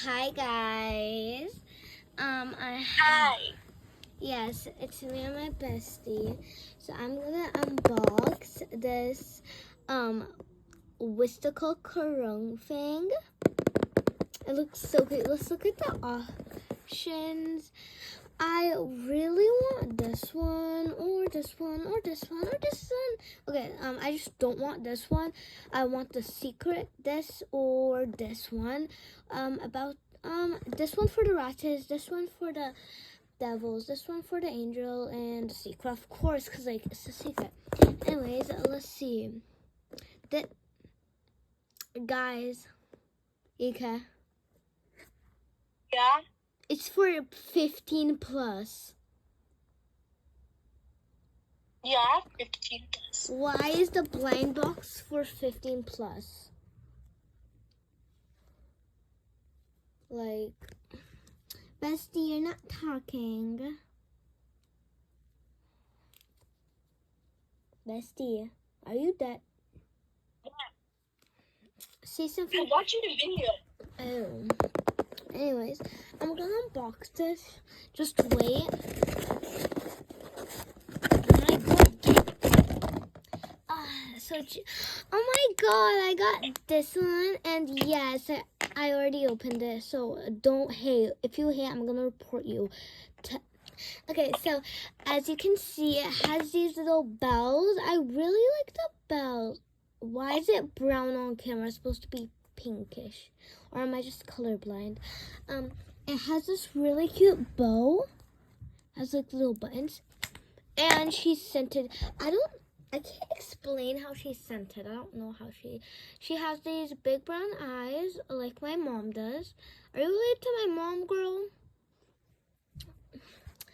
Hi guys. I Hi. Yes, it's me and my bestie. So I'm gonna unbox this Wistical Karung thing. It looks so good. Let's look at the options. I really want this one or this one or this one or this one. Okay, I just don't want this one. I want the secret, this or this one. This one for the ratchets, this one for the devils, this one for the angel, and the secret, of course, because like it's a secret. Anyways, let's see. That guys, okay, Yeah. it's for 15 plus. Yeah. 15 plus. Why is the blind box for 15 plus? Like, bestie, you're not talking. Bestie, are you dead? Say something. I'm watching the video. Oh. Anyways, I'm gonna unbox this. Just wait. Oh my god, I got this one, and yes, I already opened it, so don't hate. If you hate, I'm gonna report you. Okay, so as you can see, it has these little bells. I really like the bells. Why is it brown on camera? It's supposed to be pinkish, or am I just colorblind? It has this really cute bow. It has like little buttons, and she's scented. I can't explain how she's scented. I don't know how she has these big brown eyes like my mom does. Are you related to my mom, girl?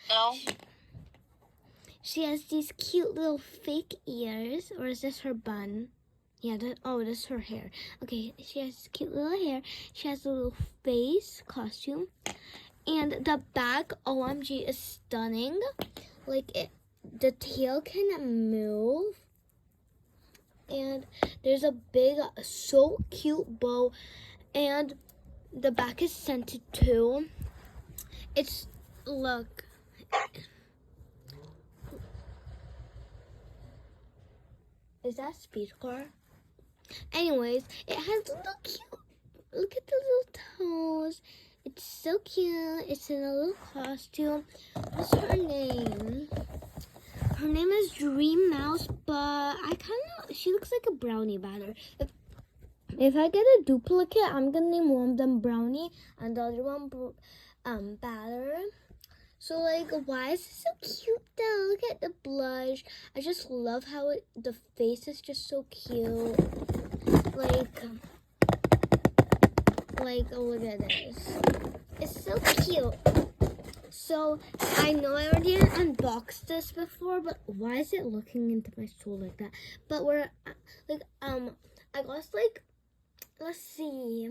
No. She has these cute little fake ears, or is this her bun? Yeah, this is her hair. Okay, she has cute little hair. She has a little face costume. And the back, OMG, is stunning. Like, the tail can move. And there's a big, so cute bow. And the back is scented too. Look. Is that a speed car? Anyways, it has little cute. Look at the little toes. It's so cute. It's in a little costume. What's her name? Her name is Dream Mouse, but she looks like a brownie batter. If I get a duplicate, I'm gonna name one of them Brownie and the other one Batter. So like, why is it so cute though? Look at the blush. I just love how the face is just so cute. Like, oh, look at this. It's so cute. So, I know I already unboxed this before, but why is it looking into my soul like that? But I lost let's see,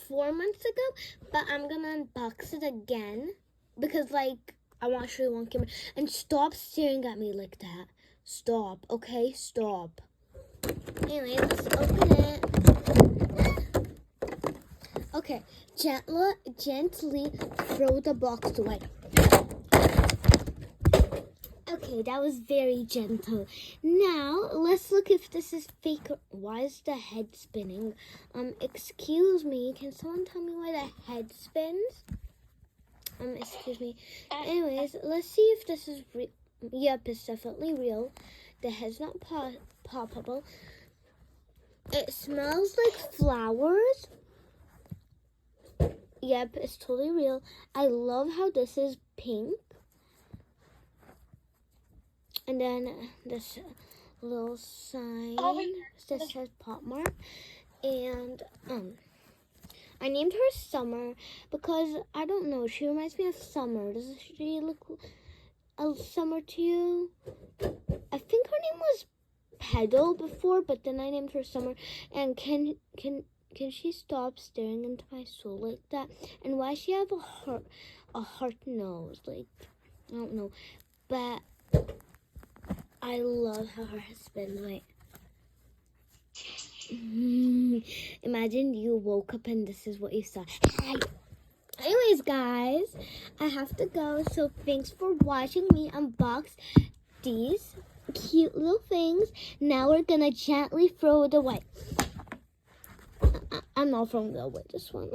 4 months ago, but I'm gonna unbox it again because like, I want to show you on camera. And stop staring at me like that. Stop, okay? Stop. Anyway, let's open it. Okay, gently throw the box away. Okay, that was very gentle. Now, let's look if this is fake. Why is the head spinning? Excuse me, can someone tell me why the head spins? Excuse me. Anyways, let's see if this is real. Yep, it's definitely real. The head's not poppable. It smells like flowers. Yep, it's totally real. I love how this is pink. And then this little sign that says Pop Mart. And I named her Summer because I don't know, she reminds me of summer. Does she look a summer to you? I think her name was Pedal before, but then I named her Summer. And can she stop staring into my soul like that? And why does she have a heart nose? Like, I don't know. But I love how her head spins. Wait. Imagine you woke up and this is what you saw. Anyways, guys, I have to go. So thanks for watching me unbox these cute little things. Now we're gonna gently throw it away. I'm not throwing it away, this one.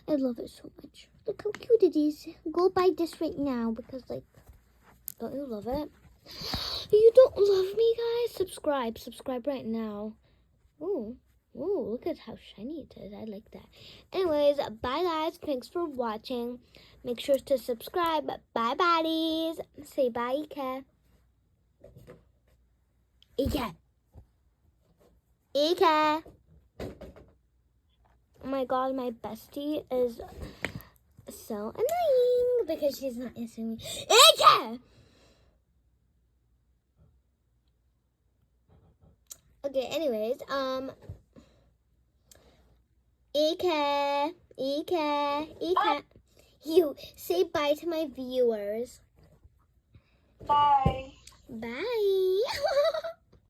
I love it so much. Look how cute it is. Go buy this right now because, like, don't you love it? You don't love me, guys? Subscribe right now. Ooh, look at how shiny it is. I like that. Anyways, bye, guys. Thanks for watching. Make sure to subscribe. Bye, baddies. Say bye, Ika. Ika. Ika. Oh my god, my bestie is so annoying because she's not answering me. Ika! Okay, anyways, Ika. You say bye to my viewers. Bye.